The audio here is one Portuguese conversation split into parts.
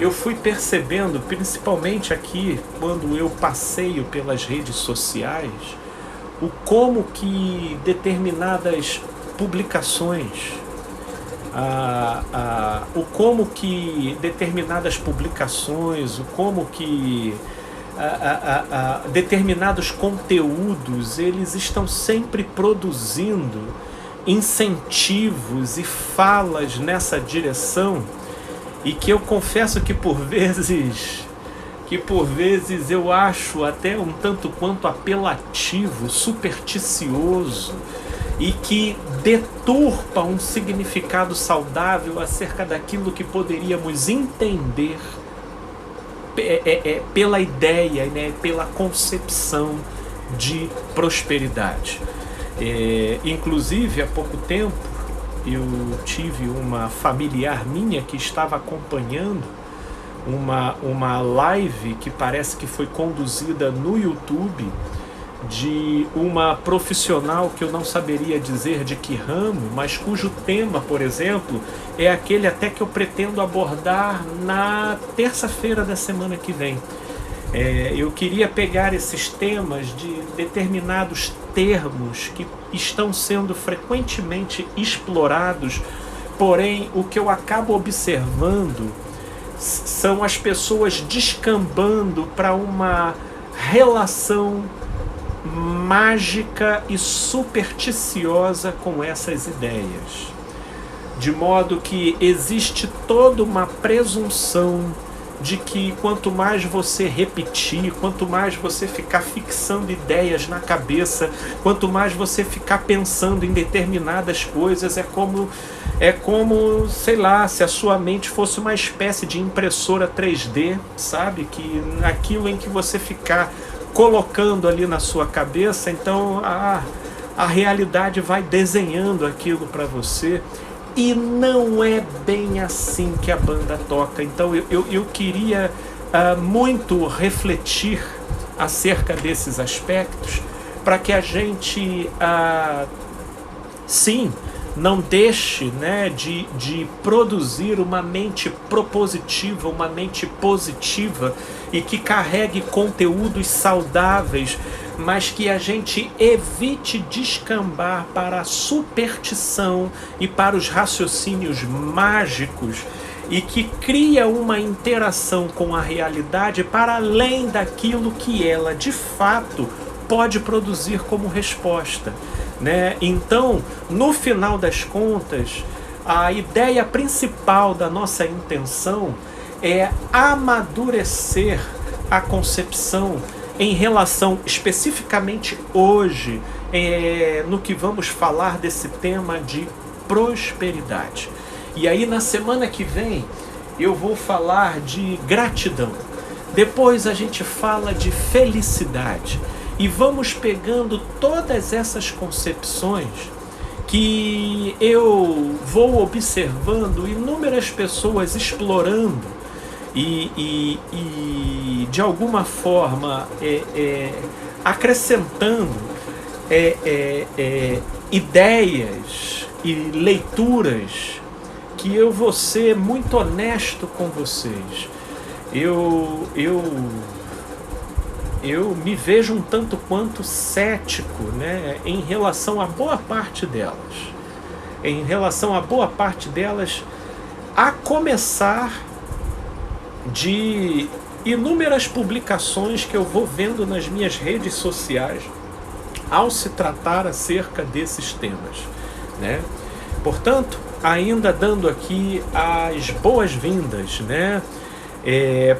eu fui percebendo, principalmente aqui, quando eu passeio pelas redes sociais, o como que determinadas publicações, o como que determinadas publicações, o como que determinados conteúdos, eles estão sempre produzindo incentivos e falas nessa direção, e que eu confesso que por vezes eu acho até um tanto quanto apelativo, supersticioso, e que deturpa um significado saudável acerca daquilo que poderíamos entender pela ideia, né, pela concepção de prosperidade. Inclusive, há pouco tempo, eu tive uma familiar minha que estava acompanhando uma live que parece que foi conduzida no YouTube, de uma profissional que eu não saberia dizer de que ramo, mas cujo tema, por exemplo, é aquele até que eu pretendo abordar na terça-feira da semana que vem. Eu queria pegar esses temas de determinados termos que estão sendo frequentemente explorados, porém o que eu acabo observando são as pessoas descambando para uma relação mágica e supersticiosa com essas ideias, de modo que existe toda uma presunção de que quanto mais você repetir, quanto mais você ficar fixando ideias na cabeça, quanto mais você ficar pensando em determinadas coisas, é como, sei lá, se a sua mente fosse uma espécie de impressora 3D, sabe? Que aquilo em que você ficar colocando ali na sua cabeça, então a realidade vai desenhando aquilo para você. E não é bem assim que a banda toca. Então eu queria muito refletir acerca desses aspectos, para que a gente, sim, não deixe, né, de produzir uma mente propositiva, uma mente positiva, e que carregue conteúdos saudáveis, mas que a gente evite descambar para a superstição e para os raciocínios mágicos, e que cria uma interação com a realidade para além daquilo que ela de fato pode produzir como resposta, né? Então, no final das contas, a ideia principal da nossa intenção é amadurecer a concepção em relação, especificamente hoje, no que vamos falar desse tema de prosperidade. E aí, na semana que vem, eu vou falar de gratidão. Depois a gente fala de felicidade. E vamos pegando todas essas concepções que eu vou observando inúmeras pessoas explorando e de alguma forma acrescentando ideias e leituras, que eu vou ser muito honesto com vocês. Eu me vejo um tanto quanto cético, né, em relação a boa parte delas. Em relação a boa parte delas, a começar de inúmeras publicações que eu vou vendo nas minhas redes sociais ao se tratar acerca desses temas, né? Portanto, ainda dando aqui as boas-vindas, né,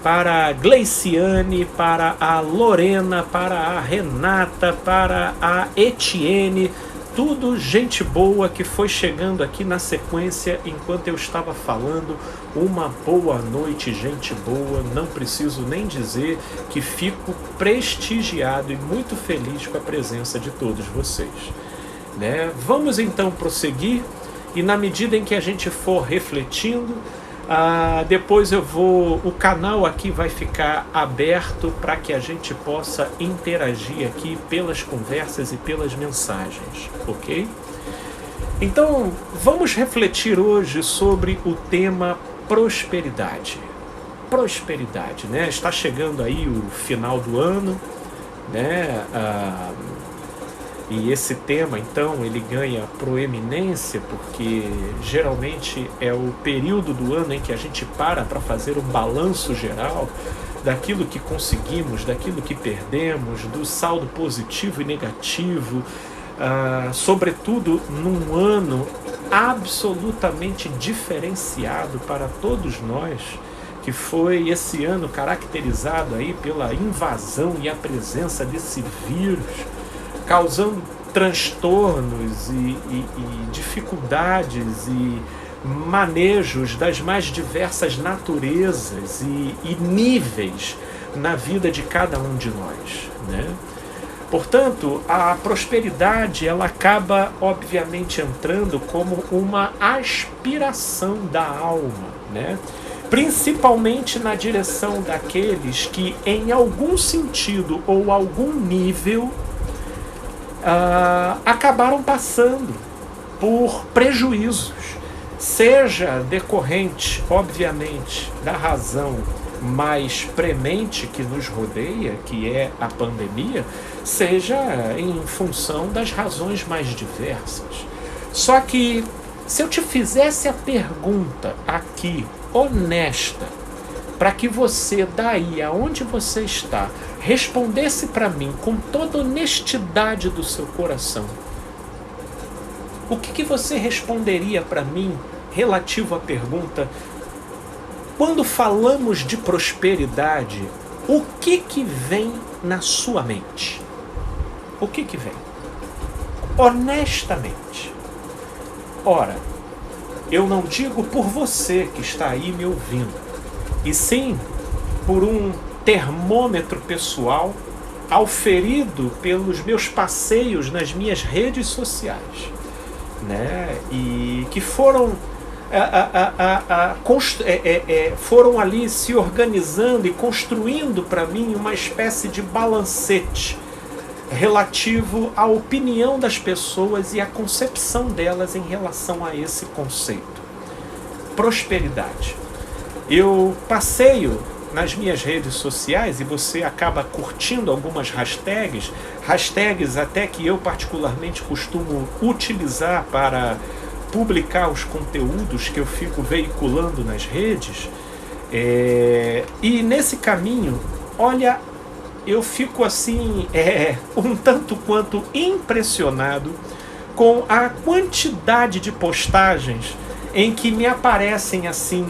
para a Gleiciane, para a Lorena, para a Renata, para a Etienne, tudo gente boa que foi chegando aqui na sequência enquanto eu estava falando. Uma boa noite, gente boa. Não preciso nem dizer que fico prestigiado e muito feliz com a presença de todos vocês, né? Vamos então prosseguir, e na medida em que a gente for refletindo, depois o canal aqui vai ficar aberto para que a gente possa interagir aqui pelas conversas e pelas mensagens, ok? Então, vamos refletir hoje sobre o tema prosperidade. prosperidade, né? Está chegando aí o final do ano, né? E esse tema, então, ele ganha proeminência porque geralmente é o período do ano em que a gente para fazer um balanço geral daquilo que conseguimos, daquilo que perdemos, do saldo positivo e negativo, sobretudo num ano absolutamente diferenciado para todos nós, que foi esse ano caracterizado aí pela invasão e a presença desse vírus, causando transtornos e dificuldades e manejos das mais diversas naturezas e níveis na vida de cada um de nós, né? Portanto, a prosperidade ela acaba obviamente entrando como uma aspiração da alma, né? Principalmente na direção daqueles que em algum sentido ou algum nível acabaram passando por prejuízos, seja decorrente, obviamente, da razão mais premente que nos rodeia, que é a pandemia, seja em função das razões mais diversas. Só que, se eu te fizesse a pergunta aqui, honesta, para que você, daí aonde você está, respondesse para mim com toda honestidade do seu coração, o que você responderia para mim relativo à pergunta: quando falamos de prosperidade, o que vem na sua mente? O que vem? Honestamente. Ora, eu não digo por você que está aí me ouvindo, e sim por um termômetro pessoal auferido pelos meus passeios nas minhas redes sociais, né? E que foram foram ali se organizando e construindo para mim uma espécie de balancete relativo à opinião das pessoas e à concepção delas em relação a esse conceito. Prosperidade. Eu passeio nas minhas redes sociais e você acaba curtindo algumas hashtags até que eu particularmente costumo utilizar para publicar os conteúdos que eu fico veiculando nas redes, e nesse caminho, olha, eu fico assim, um tanto quanto impressionado com a quantidade de postagens em que me aparecem assim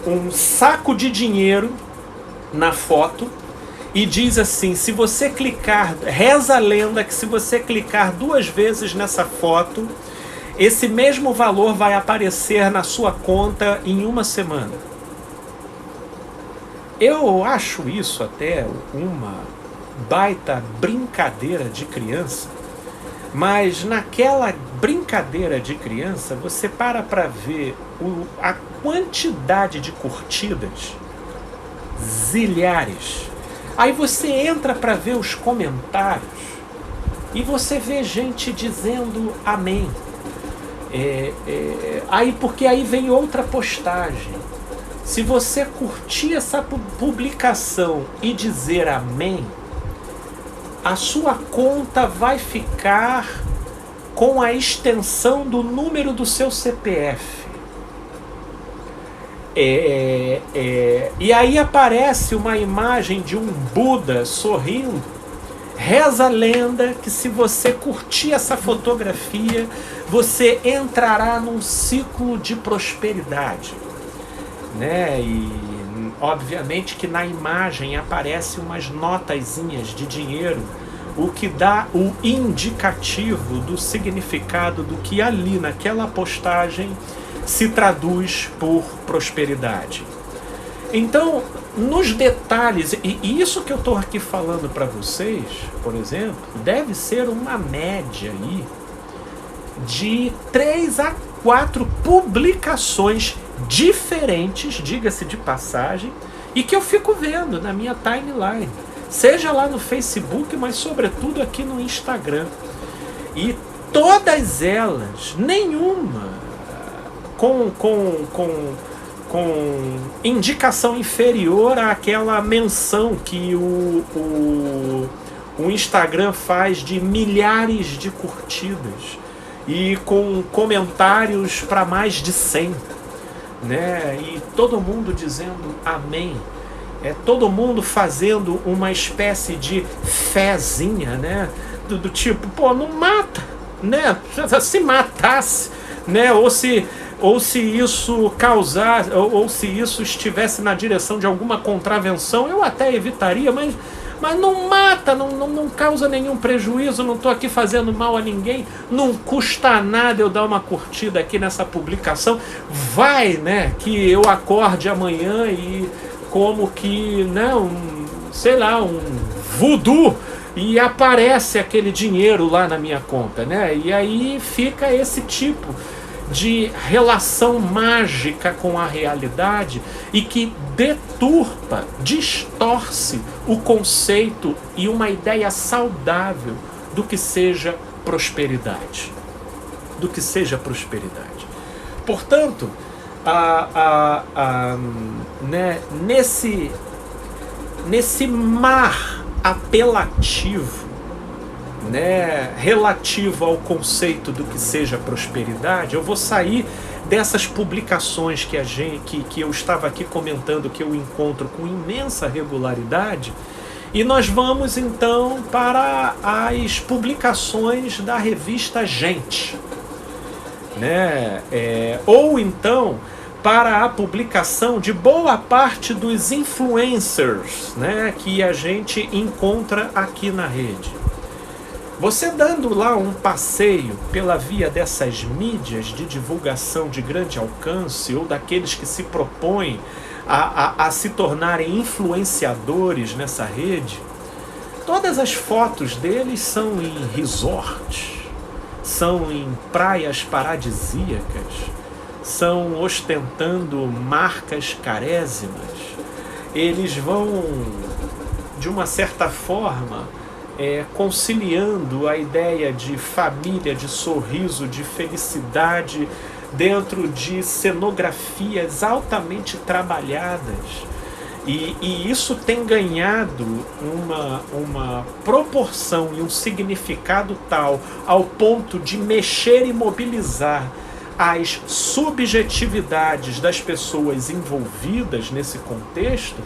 um saco de dinheiro na foto e diz assim: se você clicar, reza a lenda que se você clicar 2 vezes nessa foto, esse mesmo valor vai aparecer na sua conta em 1 semana. Eu acho isso até uma baita brincadeira de criança, mas naquela brincadeira de criança você para ver a quantidade de curtidas, zilhares. Aí você entra para ver os comentários e você vê gente dizendo amém. Porque aí vem outra postagem. Se você curtir essa publicação e dizer amém, a sua conta vai ficar com a extensão do número do seu CPF. E aí aparece uma imagem de um Buda sorrindo. Reza a lenda que se você curtir essa fotografia, você entrará num ciclo de prosperidade, né? E obviamente que na imagem aparecem umas notazinhas de dinheiro, o que dá o indicativo do significado do que ali naquela postagem se traduz por prosperidade. Então, nos detalhes, e isso que eu estou aqui falando para vocês, por exemplo, deve ser uma média aí de 3 a 4 publicações diferentes, diga-se de passagem, e que eu fico vendo na minha timeline, seja lá no Facebook, mas sobretudo aqui no Instagram. E todas elas, nenhuma com indicação inferior àquela menção que o Instagram faz de milhares de curtidas e com comentários para mais de 100, né? E todo mundo dizendo amém. Todo mundo fazendo uma espécie de fezinha, né? Do tipo, pô, não mata, né? Se matasse, né? Ou se isso causar, ou se isso estivesse na direção de alguma contravenção, eu até evitaria, mas não mata, não causa nenhum prejuízo, não estou aqui fazendo mal a ninguém, não custa nada eu dar uma curtida aqui nessa publicação. Vai, né, que eu acorde amanhã e como que, né, um voodoo, e aparece aquele dinheiro lá na minha conta, né? E aí fica esse tipo de relação mágica com a realidade e que deturpa, distorce o conceito e uma ideia saudável do que seja prosperidade. Do que seja prosperidade. Portanto, nesse mar apelativo, né, relativo ao conceito do que seja prosperidade, eu vou sair dessas publicações que eu estava aqui comentando, que eu encontro com imensa regularidade, e nós vamos então para as publicações da revista Gente, né? Ou então para a publicação de boa parte dos influencers, né, que a gente encontra aqui na rede. Você dando lá um passeio pela via dessas mídias de divulgação de grande alcance, ou daqueles que se propõem a se tornarem influenciadores nessa rede, todas as fotos deles são em resorts, são em praias paradisíacas, são ostentando marcas carésimas. Eles vão, de uma certa forma, conciliando a ideia de família, de sorriso, de felicidade dentro de cenografias altamente trabalhadas. E isso tem ganhado uma proporção e um significado tal ao ponto de mexer e mobilizar as subjetividades das pessoas envolvidas nesse contexto,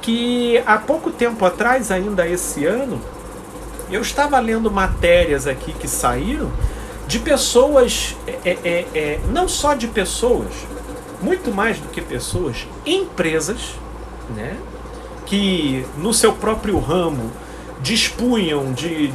que há pouco tempo atrás, ainda esse ano, eu estava lendo matérias aqui que saíram de pessoas, não só de pessoas, muito mais do que pessoas, empresas, né, que no seu próprio ramo dispunham de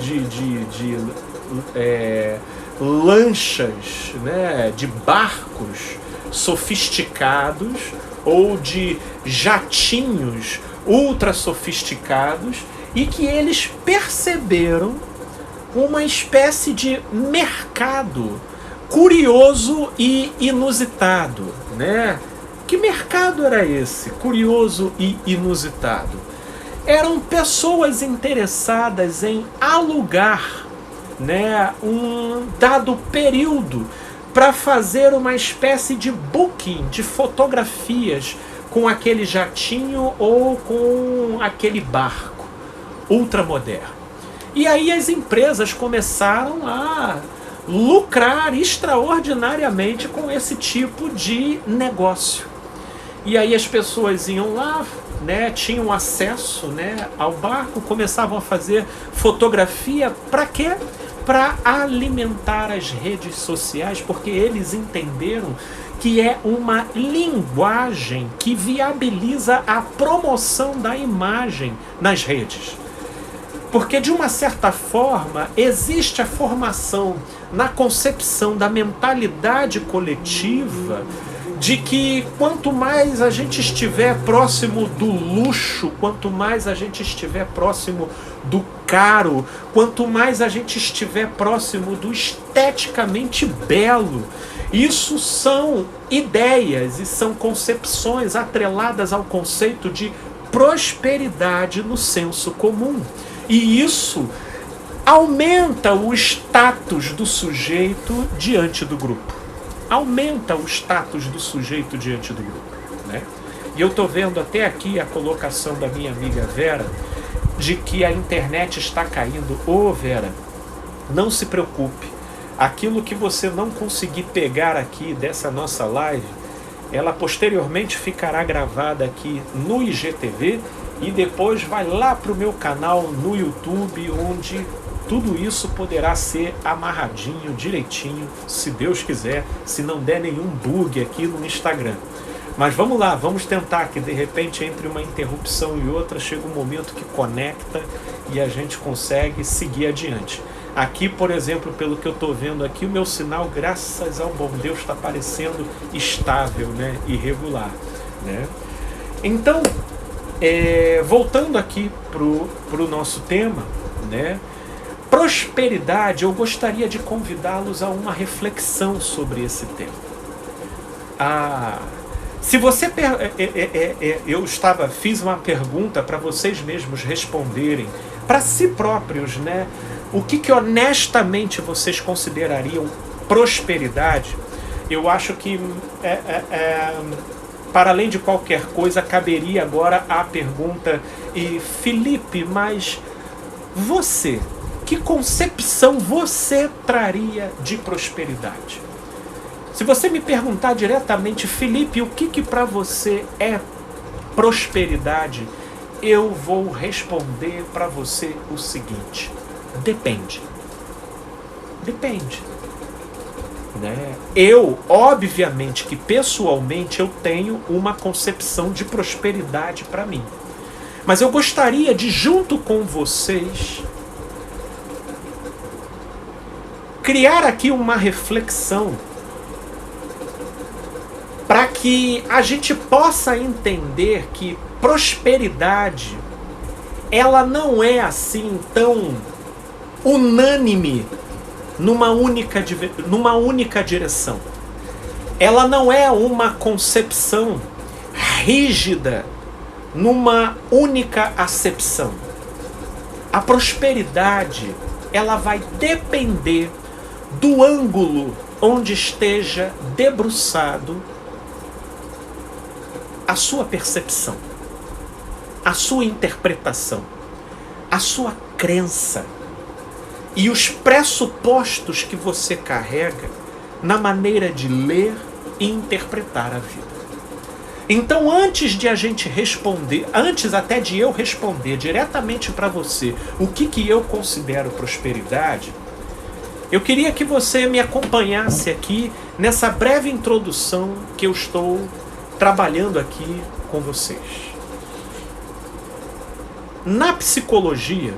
lanchas, né, de barcos sofisticados ou de jatinhos ultra sofisticados, e que eles perceberam uma espécie de mercado curioso e inusitado, né? Que mercado era esse, curioso e inusitado? Eram pessoas interessadas em alugar, né, um dado período para fazer uma espécie de booking de fotografias com aquele jatinho ou com aquele barco ultramoderno. E aí as empresas começaram a lucrar extraordinariamente com esse tipo de negócio. E aí as pessoas iam lá, né, tinham acesso, né, ao barco, começavam a fazer fotografia. Para quê? Para alimentar as redes sociais, porque eles entenderam que é uma linguagem que viabiliza a promoção da imagem nas redes. Porque, de uma certa forma, existe a formação na concepção da mentalidade coletiva de que quanto mais a gente estiver próximo do luxo, quanto mais a gente estiver próximo do caro, quanto mais a gente estiver próximo do esteticamente belo, isso são ideias e são concepções atreladas ao conceito de prosperidade no senso comum. E isso aumenta o status do sujeito diante do grupo. Aumenta o status do sujeito diante do grupo, né? E eu estou vendo até aqui a colocação da minha amiga Vera, de que a internet está caindo. Ô Vera, não se preocupe. Aquilo que você não conseguir pegar aqui dessa nossa live, ela posteriormente ficará gravada aqui no IGTV e depois vai lá para o meu canal no YouTube, onde tudo isso poderá ser amarradinho, direitinho, se Deus quiser, se não der nenhum bug aqui no Instagram. Mas vamos lá, vamos tentar que de repente entre uma interrupção e outra chega um momento que conecta e a gente consegue seguir adiante. Aqui, por exemplo, pelo que eu estou vendo aqui, o meu sinal, graças ao bom Deus, está parecendo estável, né? Irregular, né? Então, voltando aqui pro nosso tema, né? Prosperidade, eu gostaria de convidá-los a uma reflexão sobre esse tema. Se você fiz uma pergunta para vocês mesmos responderem para si próprios, né? O que honestamente vocês considerariam prosperidade? Eu acho que para além de qualquer coisa caberia agora a pergunta: e Felipe, mas você, que concepção você traria de prosperidade? Se você me perguntar diretamente, Felipe, o que para você é prosperidade? Eu vou responder para você o seguinte: depende. Depende. Né? Eu, obviamente que pessoalmente, eu tenho uma concepção de prosperidade para mim. Mas eu gostaria de, junto com vocês, criar aqui uma reflexão para que a gente possa entender que prosperidade, ela não é assim tão unânime numa única direção. Ela não é uma concepção rígida numa única acepção. A prosperidade, ela vai depender do ângulo onde esteja debruçado a sua percepção, a sua interpretação, a sua crença e os pressupostos que você carrega na maneira de ler e interpretar a vida. Então, antes de a gente responder, antes até de eu responder diretamente para você o que eu considero prosperidade, eu queria que você me acompanhasse aqui nessa breve introdução que eu estou trabalhando aqui com vocês. Na psicologia,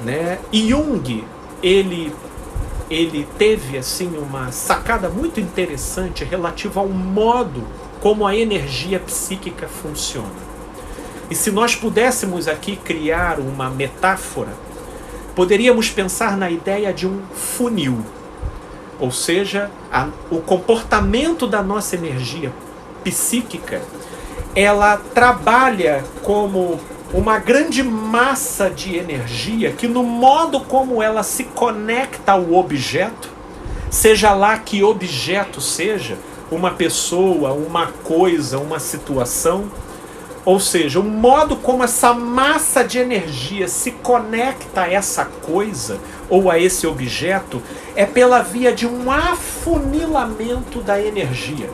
né, Jung, ele teve assim uma sacada muito interessante relativa ao modo como a energia psíquica funciona. E se nós pudéssemos aqui criar uma metáfora, poderíamos pensar na ideia de um funil. Ou seja, o comportamento da nossa energia psíquica, ela trabalha como uma grande massa de energia que, no modo como ela se conecta ao objeto, seja lá que objeto seja, uma pessoa, uma coisa, uma situação, ou seja, o modo como essa massa de energia se conecta a essa coisa ou a esse objeto é pela via de um afunilamento da energia.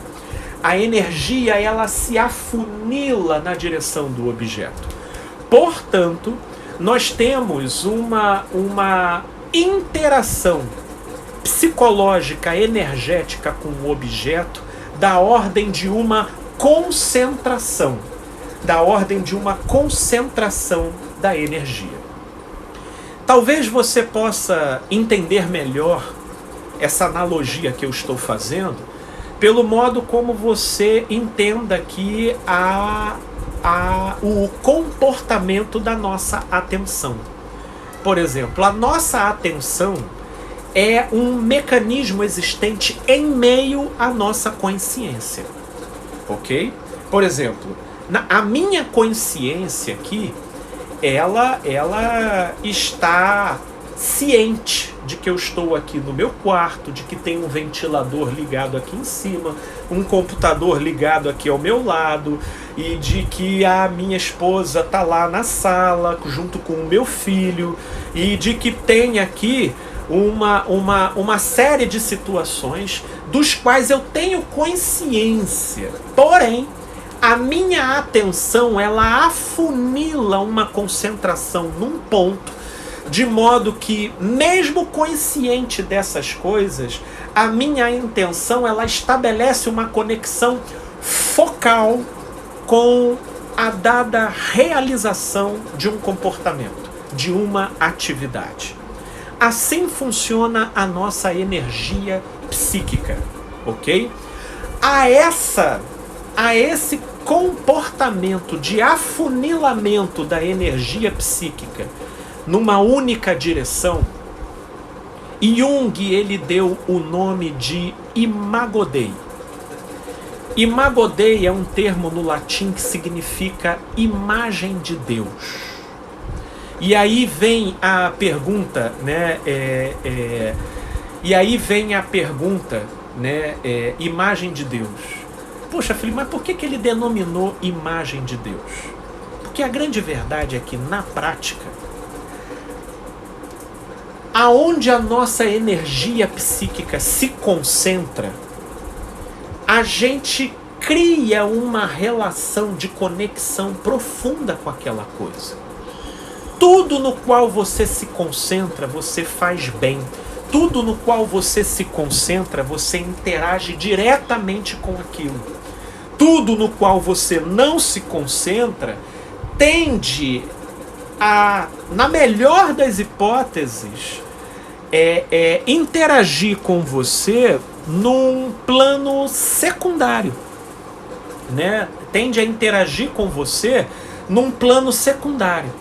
A energia, ela se afunila na direção do objeto. Portanto, nós temos uma interação psicológica, energética com o objeto da ordem de uma concentração, da energia. Talvez você possa entender melhor essa analogia que eu estou fazendo pelo modo como você entenda que o comportamento da nossa atenção. Por exemplo, a nossa atenção é um mecanismo existente em meio à nossa consciência, ok? Por exemplo, a minha consciência aqui, ela está ciente de que eu estou aqui no meu quarto, de que tem um ventilador ligado aqui em cima, um computador ligado aqui ao meu lado, e de que a minha esposa está lá na sala junto com o meu filho, e de que tem aqui uma série de situações dos quais eu tenho consciência. Porém, a minha atenção, ela afunila uma concentração num ponto, de modo que, mesmo consciente dessas coisas, a minha intenção, ela estabelece uma conexão focal com a dada realização de um comportamento, de uma atividade. Assim funciona a nossa energia psíquica, ok? A esse comportamento de afunilamento da energia psíquica numa única direção, Jung, ele deu o nome de Imago Dei. Imago Dei é um termo no latim que significa imagem de Deus. E aí vem a pergunta, né? Imagem de Deus. Poxa, filho, mas por que ele denominou imagem de Deus? Porque a grande verdade é que, na prática, aonde a nossa energia psíquica se concentra, a gente cria uma relação de conexão profunda com aquela coisa. Tudo no qual você se concentra, você faz bem. Tudo no qual você se concentra, você interage diretamente com aquilo. Tudo no qual você não se concentra, tende a, na melhor das hipóteses, interagir com você num plano secundário, né? Tende a interagir com você num plano secundário.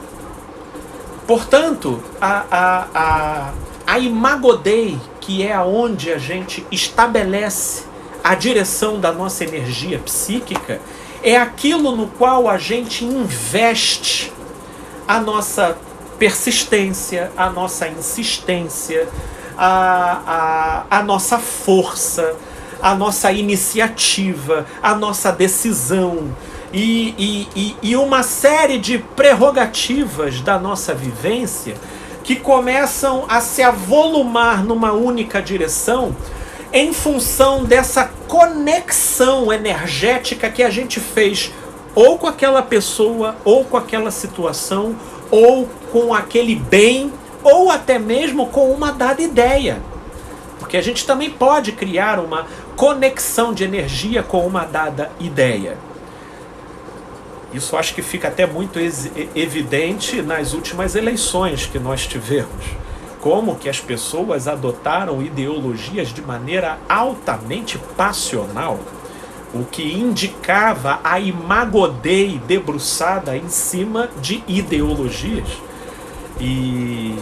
Portanto, a Imago Dei, que é aonde a gente estabelece a direção da nossa energia psíquica, é aquilo no qual a gente investe a nossa persistência, a nossa insistência, a nossa força, a nossa iniciativa, a nossa decisão e uma série de prerrogativas da nossa vivência que começam a se avolumar numa única direção em função dessa conexão energética que a gente fez ou com aquela pessoa, ou com aquela situação, ou com aquele bem, ou até mesmo com uma dada ideia. Porque a gente também pode criar uma conexão de energia com uma dada ideia. Isso acho que fica até muito evidente nas últimas eleições que nós tivemos. Como que as pessoas adotaram ideologias de maneira altamente passional, o que indicava a Imago Dei debruçada em cima de ideologias. E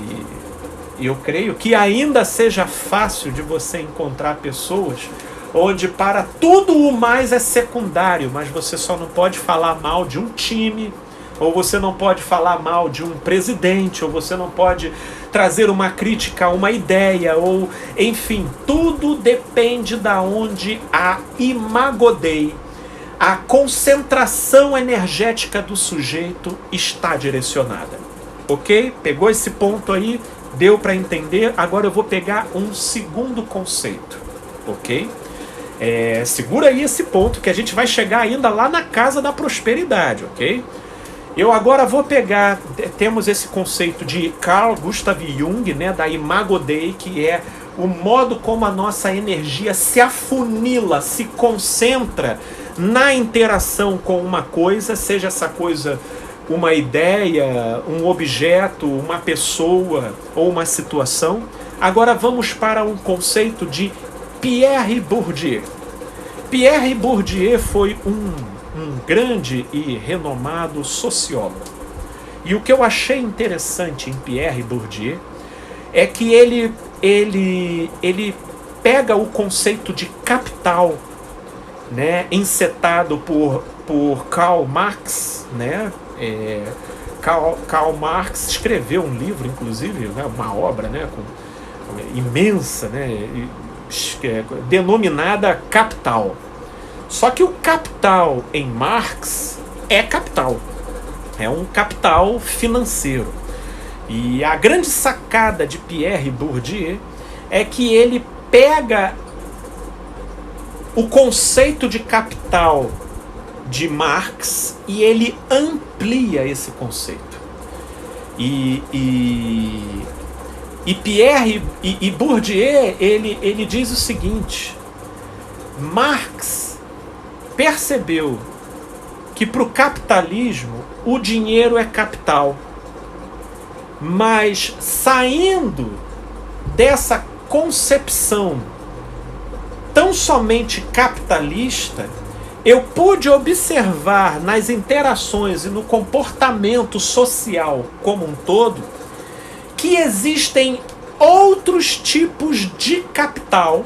eu creio que ainda seja fácil de você encontrar pessoas onde para tudo o mais é secundário, mas você só não pode falar mal de um time, ou você não pode falar mal de um presidente, ou você não pode trazer uma crítica a uma ideia, ou enfim, tudo depende da onde a Imago Dei, a concentração energética do sujeito está direcionada. Ok? Pegou esse ponto aí? Deu para entender? Agora eu vou pegar um segundo conceito. Ok? Segura aí esse ponto que a gente vai chegar ainda lá na casa da prosperidade, ok? Eu agora vou pegar, temos esse conceito de Carl Gustav Jung, né, da Imago Dei, que é o modo como a nossa energia se afunila, se concentra na interação com uma coisa, seja essa coisa uma ideia, um objeto, uma pessoa ou uma situação. Agora vamos para um conceito de Pierre Bourdieu. Pierre Bourdieu foi um grande e renomado sociólogo. E o que eu achei interessante em Pierre Bourdieu é que ele pega o conceito de capital, né, encetado por Karl Marx, né, Karl Marx escreveu um livro, inclusive, né, uma obra, né, imensa, né, denominada Capital. Só que o capital em Marx é capital. É um capital financeiro. E a grande sacada de Pierre Bourdieu é que ele pega o conceito de capital de Marx e ele amplia esse conceito. E Bourdieu, ele diz o seguinte: Marx percebeu que para o capitalismo o dinheiro é capital, mas saindo dessa concepção tão somente capitalista, eu pude observar nas interações e no comportamento social como um todo que existem outros tipos de capital,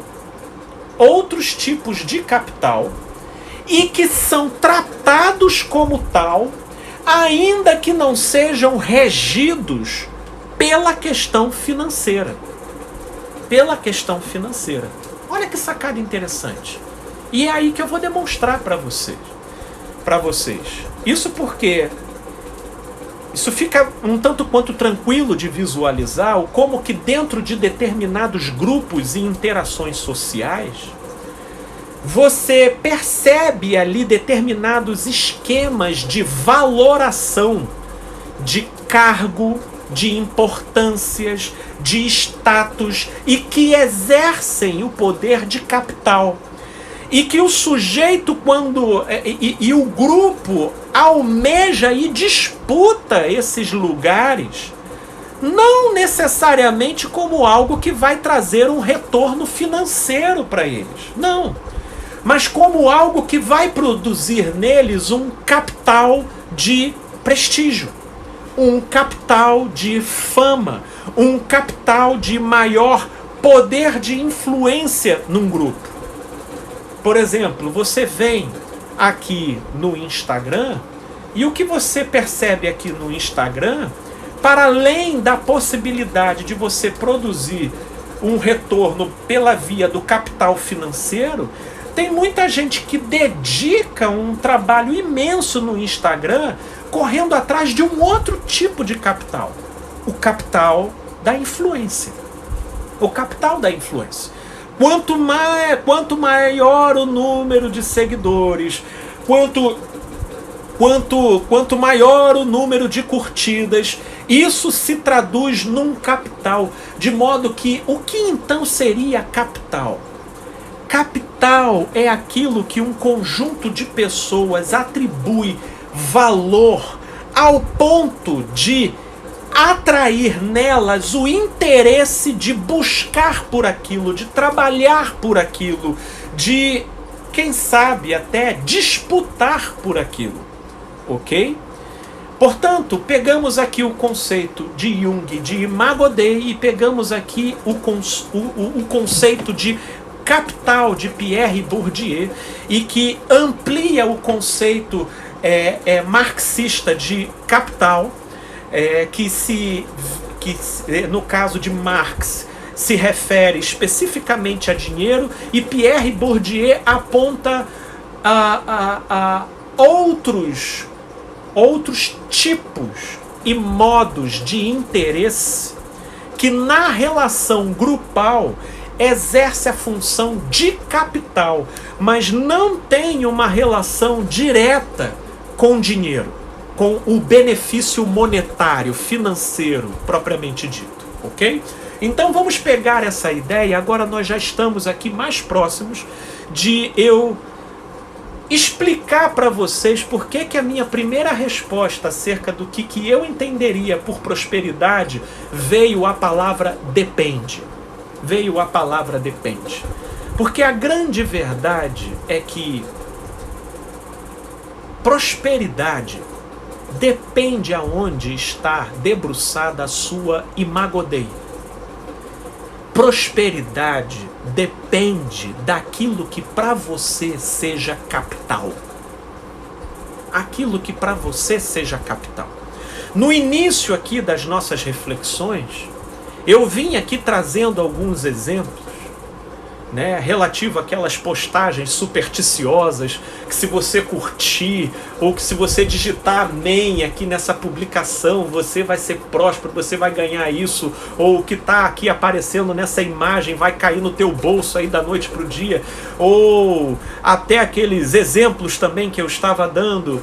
e que são tratados como tal, ainda que não sejam regidos pela questão financeira. Olha que sacada interessante. E é aí que eu vou demonstrar para vocês. Isso porque isso fica um tanto quanto tranquilo de visualizar o como que dentro de determinados grupos e interações sociais você percebe ali determinados esquemas de valoração de cargo, de importâncias, de status e que exercem o poder de capital. E que o sujeito, quando e o grupo almeja e disputa esses lugares, não necessariamente como algo que vai trazer um retorno financeiro para eles. Não. Mas como algo que vai produzir neles um capital de prestígio, um capital de fama, um capital de maior poder de influência num grupo. Por exemplo, você vem aqui no Instagram e o que você percebe aqui no Instagram, para além da possibilidade de você produzir um retorno pela via do capital financeiro, tem muita gente que dedica um trabalho imenso no Instagram correndo atrás de um outro tipo de capital. O capital da influência. Quanto maior o número de seguidores, quanto maior o número de curtidas, isso se traduz num capital. De modo que, o que então seria capital? Capital é aquilo que um conjunto de pessoas atribui valor ao ponto de atrair nelas o interesse de buscar por aquilo, de trabalhar por aquilo, de, quem sabe, até disputar por aquilo. Ok? Portanto, pegamos aqui o conceito de Jung, de Imago Dei, e pegamos aqui o conceito de capital de Pierre Bourdieu, e que amplia o conceito marxista de capital, que no caso de Marx se refere especificamente a dinheiro, e Pierre Bourdieu aponta a outros tipos e modos de interesse que na relação grupal exerce a função de capital, mas não tem uma relação direta com dinheiro, com o benefício monetário, financeiro, propriamente dito, ok? Então vamos pegar essa ideia, agora nós já estamos aqui mais próximos de eu explicar para vocês por que a minha primeira resposta acerca do que eu entenderia por prosperidade veio a palavra depende. Porque a grande verdade é que prosperidade depende aonde está debruçada a sua Imago Dei. Prosperidade depende daquilo que para você seja capital. No início aqui das nossas reflexões, eu vim aqui trazendo alguns exemplos, né, relativo àquelas postagens supersticiosas que, se você curtir ou que se você digitar amém aqui nessa publicação, você vai ser próspero, você vai ganhar isso, ou o que está aqui aparecendo nessa imagem vai cair no teu bolso aí da noite para o dia, ou até aqueles exemplos também que eu estava dando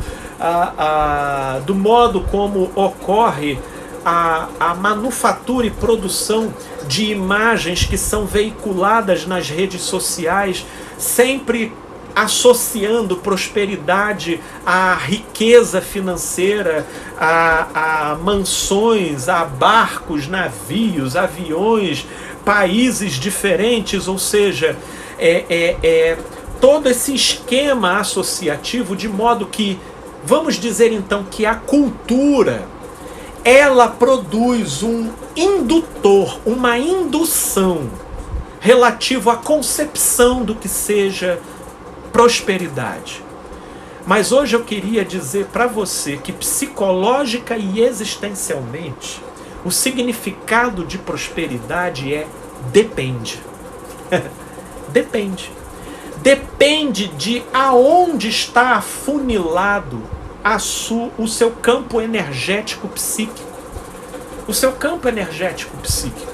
do modo como ocorre a manufatura e produção de imagens que são veiculadas nas redes sociais, sempre associando prosperidade à riqueza financeira, a mansões, a barcos, navios, aviões, países diferentes, ou seja, todo esse esquema associativo, de modo que, vamos dizer então que a cultura, ela produz um indutor, uma indução relativo à concepção do que seja prosperidade. Mas hoje eu queria dizer para você que psicológica e existencialmente o significado de prosperidade é depende. Depende. Depende de aonde está afunilado o seu campo energético psíquico. O seu campo energético psíquico.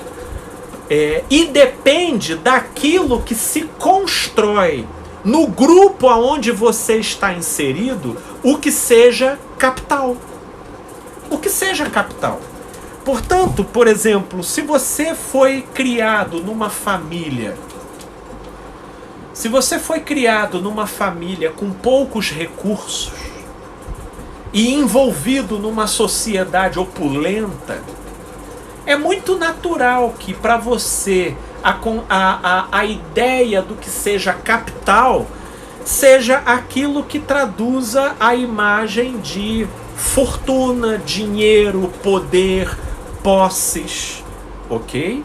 E depende daquilo que se constrói no grupo aonde você está inserido, o que seja capital. O que seja capital. Portanto, por exemplo, se você foi criado numa família, com poucos recursos e envolvido numa sociedade opulenta, é muito natural que para você a ideia do que seja capital seja aquilo que traduza a imagem de fortuna, dinheiro, poder, posses, ok?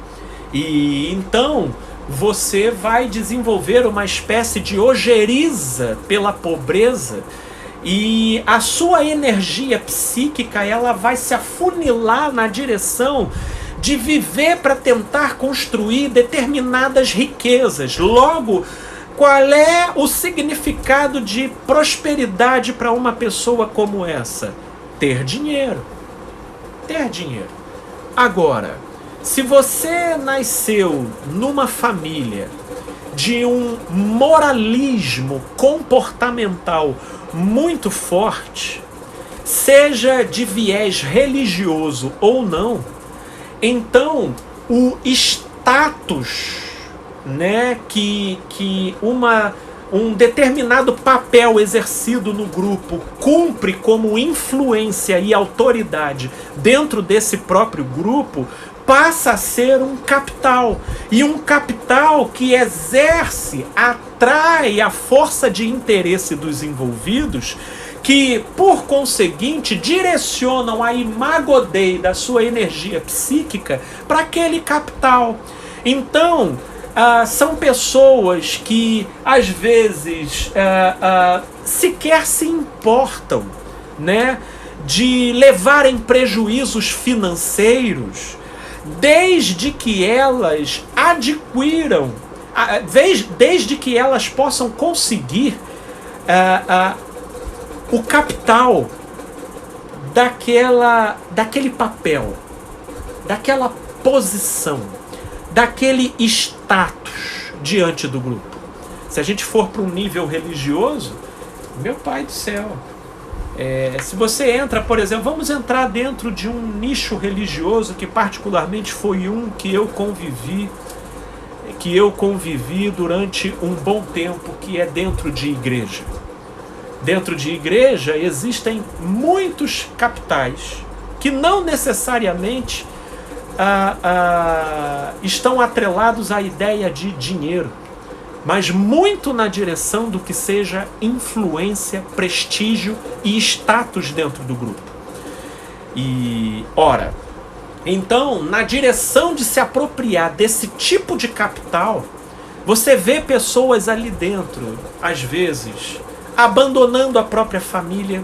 E então você vai desenvolver uma espécie de ojeriza pela pobreza, e a sua energia psíquica, ela vai se afunilar na direção de viver para tentar construir determinadas riquezas. Logo, qual é o significado de prosperidade para uma pessoa como essa? Ter dinheiro. Ter dinheiro. Agora, se você nasceu numa família de um moralismo comportamental muito forte, seja de viés religioso ou não, então o status, né, que um determinado papel exercido no grupo cumpre como influência e autoridade dentro desse próprio grupo, passa a ser um capital. E um capital que exerce, atrai a força de interesse dos envolvidos, que, por conseguinte, direcionam a imago Dei da sua energia psíquica para aquele capital. Então, são pessoas que, às vezes, sequer se importam, né, de levarem prejuízos financeiros, desde que elas adquiram, desde que elas possam conseguir o capital daquele papel, daquela posição, daquele status diante do grupo. Se a gente for para um nível religioso, meu pai do céu, se você entra, por exemplo, vamos entrar dentro de um nicho religioso que particularmente foi um que eu convivi durante um bom tempo, que é dentro de igreja. Dentro de igreja existem muitos capitais que não necessariamente estão atrelados à ideia de dinheiro, mas muito na direção do que seja influência, prestígio e status dentro do grupo. E, ora, então, na direção de se apropriar desse tipo de capital, você vê pessoas ali dentro, às vezes, abandonando a própria família,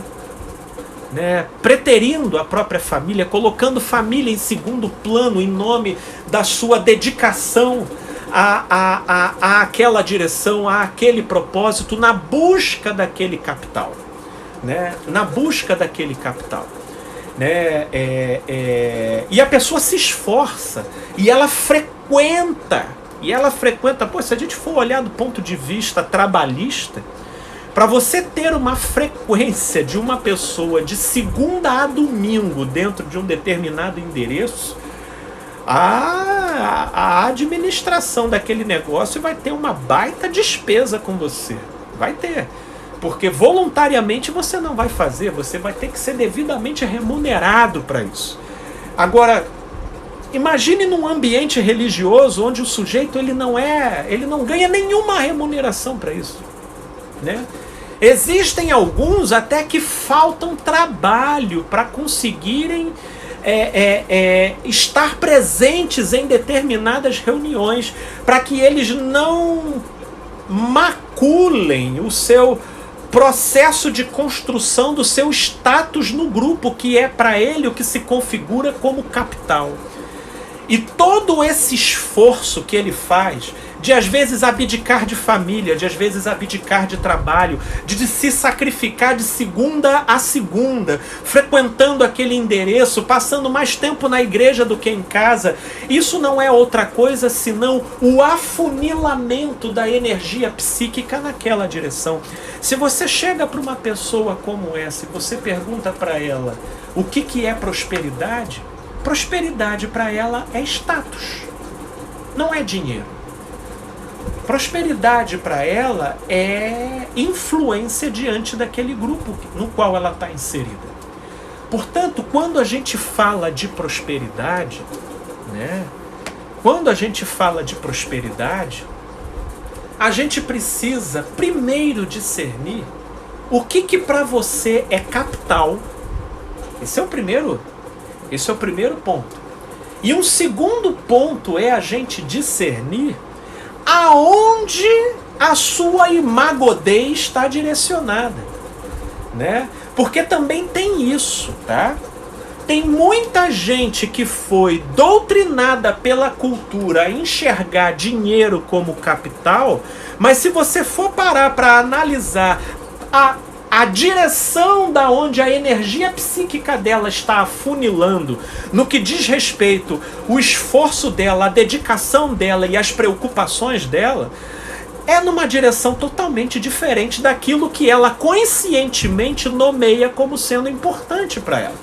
né, preterindo a própria família, colocando família em segundo plano em nome da sua dedicação a aquela direção, a aquele propósito, na busca daquele capital, né, na busca daquele capital. Né, e a pessoa se esforça e ela frequenta, pô, se a gente for olhar do ponto de vista trabalhista, para você ter uma frequência de uma pessoa de segunda a domingo dentro de um determinado endereço, a administração daquele negócio vai ter uma baita despesa com você. Vai ter. Porque voluntariamente você não vai fazer, você vai ter que ser devidamente remunerado para isso. Agora, imagine num ambiente religioso onde o sujeito ele não ganha nenhuma remuneração para isso, né? Existem alguns até que faltam trabalho para conseguirem estar presentes em determinadas reuniões, para que eles não maculem o seu processo de construção do seu status no grupo, que é para ele o que se configura como capital. E todo esse esforço que ele faz, de às vezes abdicar de família, de às vezes abdicar de trabalho, de se sacrificar de segunda a segunda, frequentando aquele endereço, passando mais tempo na igreja do que em casa, isso não é outra coisa senão o afunilamento da energia psíquica naquela direção. Se você chega para uma pessoa como essa e você pergunta para ela o que é prosperidade, prosperidade para ela é status, não é dinheiro. Prosperidade para ela é influência diante daquele grupo no qual ela está inserida. Portanto, quando a gente fala de prosperidade, né? Quando a gente fala de prosperidade, a gente precisa primeiro discernir o que para você é capital. Esse é o primeiro ponto. E um segundo ponto é a gente discernir aonde a sua imagodei está direcionada, né? Porque também tem isso, tá? Tem muita gente que foi doutrinada pela cultura a enxergar dinheiro como capital, mas se você for parar para analisar a direção da onde a energia psíquica dela está afunilando, no que diz respeito o esforço dela, a dedicação dela e as preocupações dela, é numa direção totalmente diferente daquilo que ela conscientemente nomeia como sendo importante para ela.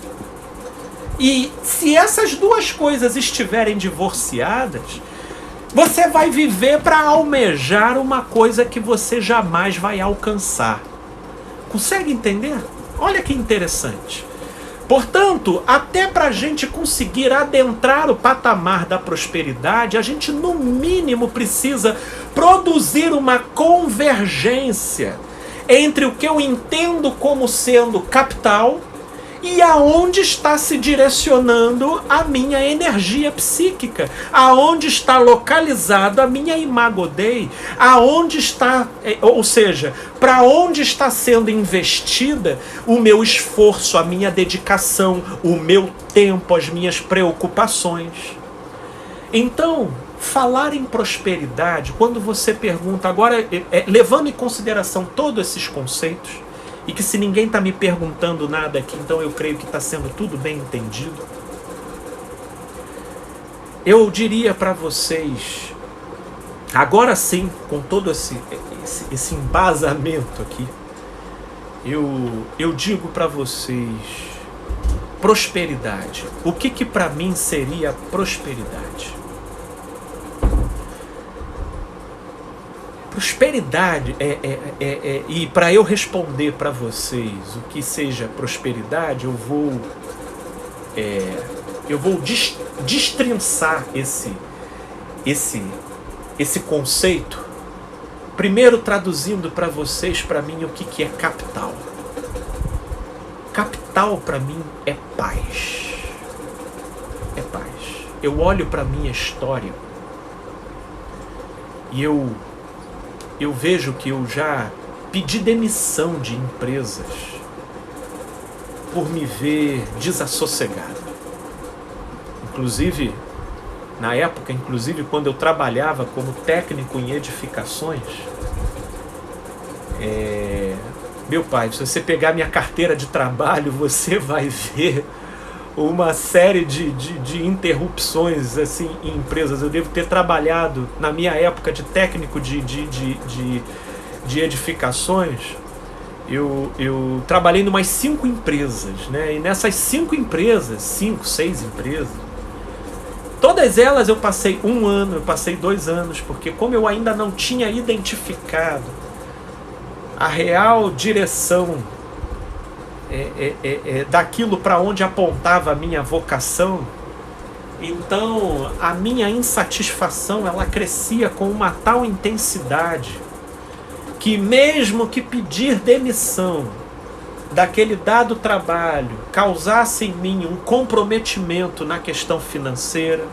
E se essas duas coisas estiverem divorciadas, você vai viver para almejar uma coisa que você jamais vai alcançar. Consegue entender? Olha que interessante. Portanto, até para a gente conseguir adentrar o patamar da prosperidade, a gente no mínimo precisa produzir uma convergência entre o que eu entendo como sendo capital e aonde está se direcionando a minha energia psíquica, aonde está localizado a minha imago Dei, aonde está, ou seja, para onde está sendo investida o meu esforço, a minha dedicação, o meu tempo, as minhas preocupações. Então, falar em prosperidade, quando você pergunta, agora levando em consideração todos esses conceitos, e que se ninguém está me perguntando nada aqui, então eu creio que está sendo tudo bem entendido. Eu diria para vocês, agora sim, com todo esse embasamento aqui, eu digo para vocês, prosperidade. O que para mim seria prosperidade? Prosperidade e para eu responder para vocês o que seja prosperidade, eu vou destrinçar esse conceito, primeiro traduzindo para vocês, para mim, o que é capital. Capital para mim é paz. É paz. Eu olho para minha história e eu vejo que eu já pedi demissão de empresas por me ver desassossegado. Inclusive, na época, quando eu trabalhava como técnico em edificações, meu pai, se você pegar minha carteira de trabalho, você vai ver uma série de interrupções assim, em empresas. Eu devo ter trabalhado, na minha época de técnico de edificações, eu trabalhei em umas 5 empresas, né? E nessas 5 empresas, 6 empresas, todas elas eu passei 1 ano, eu passei 2 anos, porque como eu ainda não tinha identificado a real direção daquilo para onde apontava a minha vocação, então a minha insatisfação ela crescia com uma tal intensidade que mesmo que pedir demissão daquele dado trabalho causasse em mim um comprometimento na questão financeira,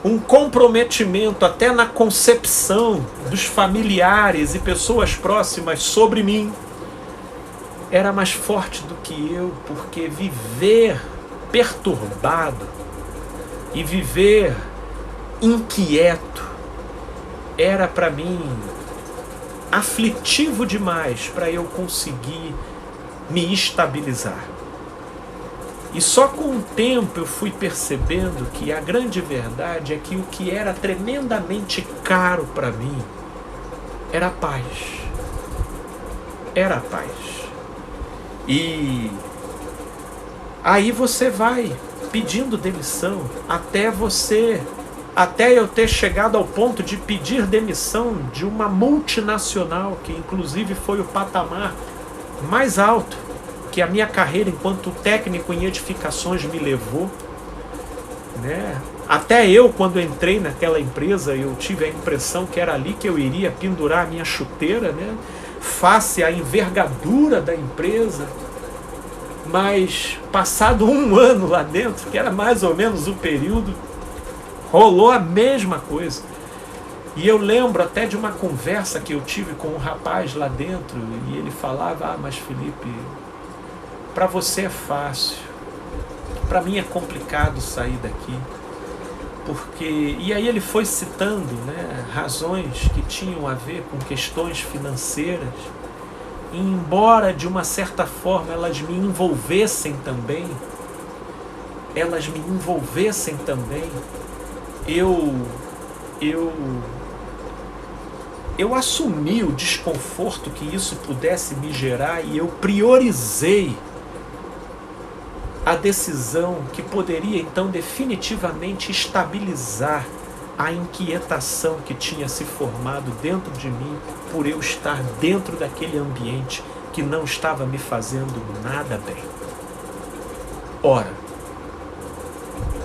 um comprometimento até na concepção dos familiares e pessoas próximas sobre mim, era mais forte do que eu, porque viver perturbado e viver inquieto era para mim aflitivo demais para eu conseguir me estabilizar. E só com o tempo eu fui percebendo que a grande verdade é que o que era tremendamente caro para mim era a paz. Era a paz. E aí você vai pedindo demissão até eu ter chegado ao ponto de pedir demissão de uma multinacional, que inclusive foi o patamar mais alto que a minha carreira enquanto técnico em edificações me levou, né? Até eu, quando entrei naquela empresa, eu tive a impressão que era ali que eu iria pendurar a minha chuteira, né? Face à envergadura da empresa. Mas passado 1 ano lá dentro, que era mais ou menos o período, rolou a mesma coisa. E eu lembro até de uma conversa que eu tive com um rapaz lá dentro, e ele falava: mas Felipe, para você é fácil, para mim é complicado sair daqui. Porque... E aí ele foi citando, né, razões que tinham a ver com questões financeiras, e embora de uma certa forma elas me envolvessem também, eu assumi o desconforto que isso pudesse me gerar, e eu priorizei a decisão que poderia então definitivamente estabilizar a inquietação que tinha se formado dentro de mim por eu estar dentro daquele ambiente que não estava me fazendo nada bem. Ora,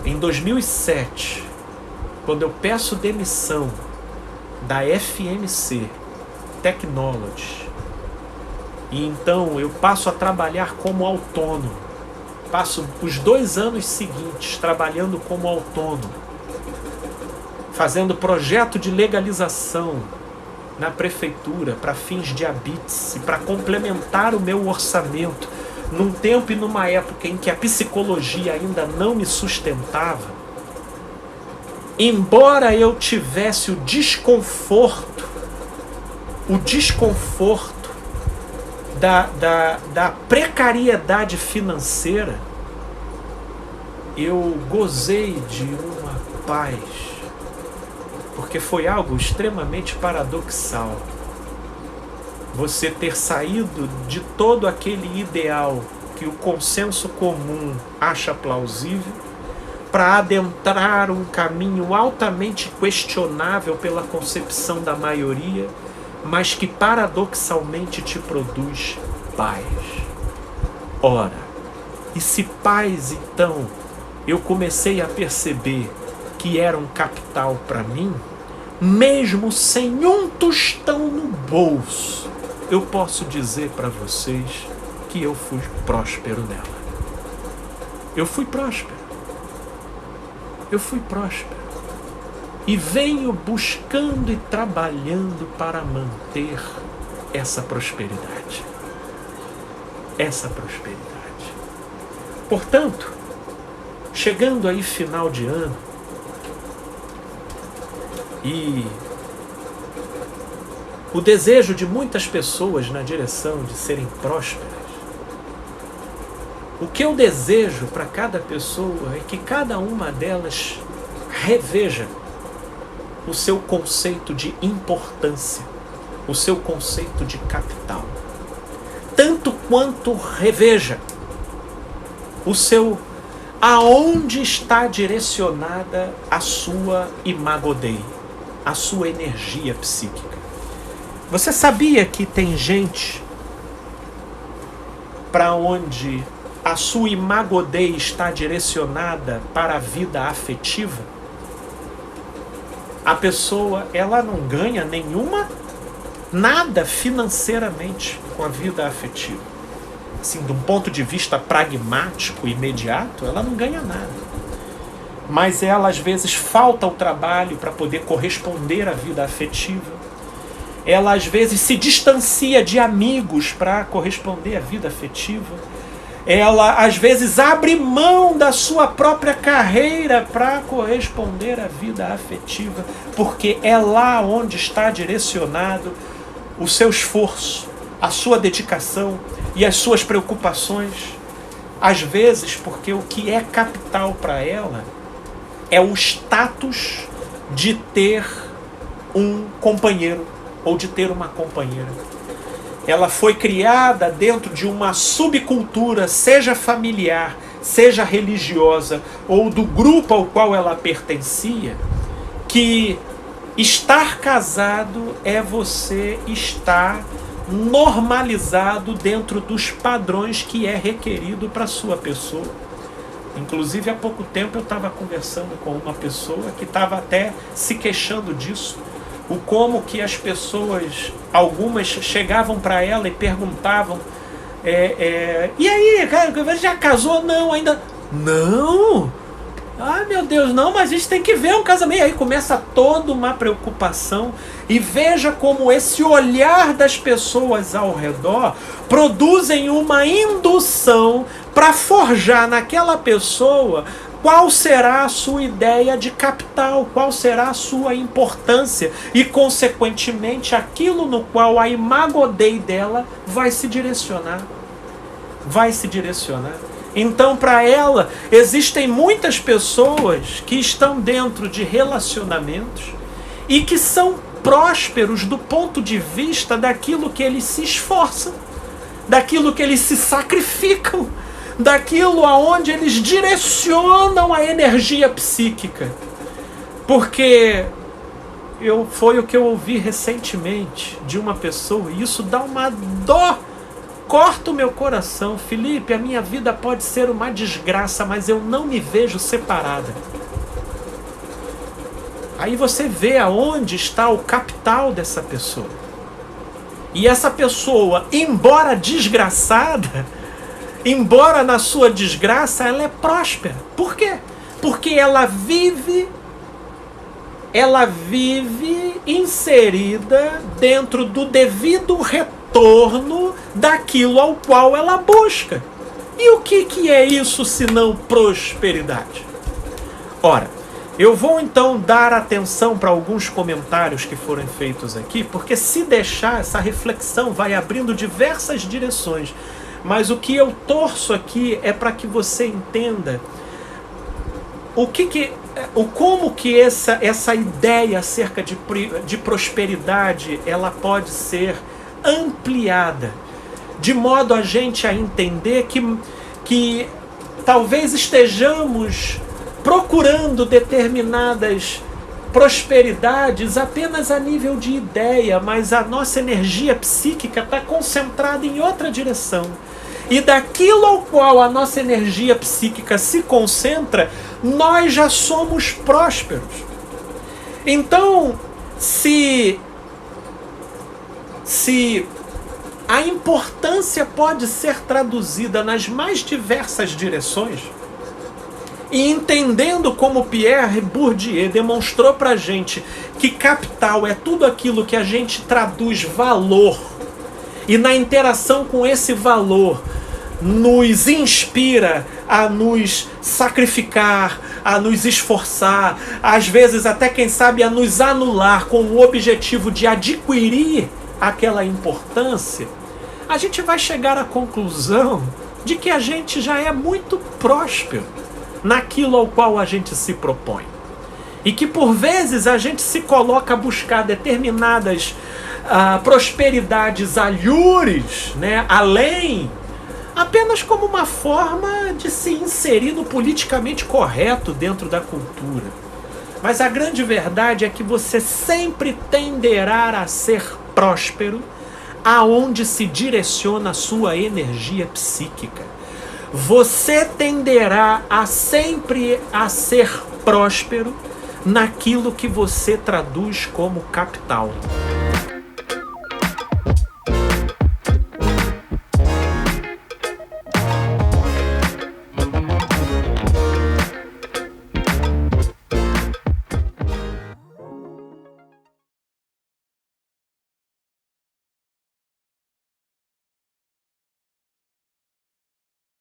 em 2007, quando eu peço demissão da FMC Technology, e então eu passo a trabalhar como autônomo, passo os 2 anos seguintes trabalhando como autônomo, fazendo projeto de legalização na prefeitura para fins de habites e para complementar o meu orçamento, num tempo e numa época em que a psicologia ainda não me sustentava. Embora eu tivesse o desconforto da precariedade financeira, eu gozei de uma paz, porque foi algo extremamente paradoxal. Você ter saído de todo aquele ideal que o consenso comum acha plausível, para adentrar um caminho altamente questionável pela concepção da maioria, mas que paradoxalmente te produz paz. Ora, e se paz, então, eu comecei a perceber que era um capital para mim, mesmo sem um tostão no bolso, eu posso dizer para vocês que eu fui próspero nela. Eu fui próspero. E venho buscando e trabalhando para manter essa prosperidade. Portanto, chegando aí final de ano, e o desejo de muitas pessoas na direção de serem prósperas, o que eu desejo para cada pessoa é que cada uma delas reveja o seu conceito de importância, o seu conceito de capital. Tanto quanto reveja o seu aonde está direcionada a sua imago Dei, a sua energia psíquica. Você sabia que tem gente para onde a sua imago Dei está direcionada para a vida afetiva? A pessoa, ela não ganha nada financeiramente com a vida afetiva. Assim, de um ponto de vista pragmático, imediato, ela não ganha nada. Mas ela, às vezes, falta o trabalho para poder corresponder à vida afetiva. Ela, às vezes, se distancia de amigos para corresponder à vida afetiva. Ela, às vezes, abre mão da sua própria carreira para corresponder à vida afetiva, porque é lá onde está direcionado o seu esforço, a sua dedicação e as suas preocupações. Às vezes, porque o que é capital para ela é o status de ter um companheiro ou de ter uma companheira. Ela foi criada dentro de uma subcultura, seja familiar, seja religiosa, ou do grupo ao qual ela pertencia, que estar casado é você estar normalizado dentro dos padrões que é requerido para a sua pessoa. Inclusive, há pouco tempo eu estava conversando com uma pessoa que estava até se queixando disso. O como que as pessoas, algumas chegavam para ela e perguntavam, e aí, cara, já casou? Não, ainda... Não! Ai, meu Deus, não, mas a gente tem que ver um casamento. E aí começa toda uma preocupação. E veja como esse olhar das pessoas ao redor produzem uma indução para forjar naquela pessoa qual será a sua ideia de capital, qual será a sua importância e, consequentemente, aquilo no qual a imago Dei dela vai se direcionar. Vai se direcionar. Então, para ela, existem muitas pessoas que estão dentro de relacionamentos e que são prósperos do ponto de vista daquilo que eles se esforçam, daquilo que eles se sacrificam, daquilo aonde eles direcionam a energia psíquica. Porque foi o que eu ouvi recentemente de uma pessoa, e isso dá uma dor, corta o meu coração. Felipe, a minha vida pode ser uma desgraça, mas eu não me vejo separada. Aí você vê aonde está o capital dessa pessoa. E essa pessoa, embora desgraçada, embora na sua desgraça, ela é próspera. Por quê? Porque ela vive inserida dentro do devido retorno daquilo ao qual ela busca. E o que é isso senão prosperidade? Ora, eu vou então dar atenção para alguns comentários que foram feitos aqui, porque se deixar, essa reflexão vai abrindo diversas direções. Mas o que eu torço aqui é para que você entenda como que essa ideia acerca de prosperidade ela pode ser ampliada, de modo a gente a entender que talvez estejamos procurando determinadas prosperidades apenas a nível de ideia, mas a nossa energia psíquica está concentrada em outra direção. E daquilo ao qual a nossa energia psíquica se concentra, nós já somos prósperos. Então, se a importância pode ser traduzida nas mais diversas direções, e entendendo como Pierre Bourdieu demonstrou pra gente que capital é tudo aquilo que a gente traduz valor, e na interação com esse valor nos inspira a nos sacrificar, a nos esforçar, às vezes até, quem sabe, a nos anular com o objetivo de adquirir aquela importância, a gente vai chegar à conclusão de que a gente já é muito próspero naquilo ao qual a gente se propõe. E que por vezes a gente se coloca a buscar determinadas prosperidades alhures, né, além, apenas como uma forma de se inserir no politicamente correto dentro da cultura. Mas a grande verdade é que você sempre tenderá a ser próspero aonde se direciona a sua energia psíquica. Você tenderá sempre a ser próspero naquilo que você traduz como capital.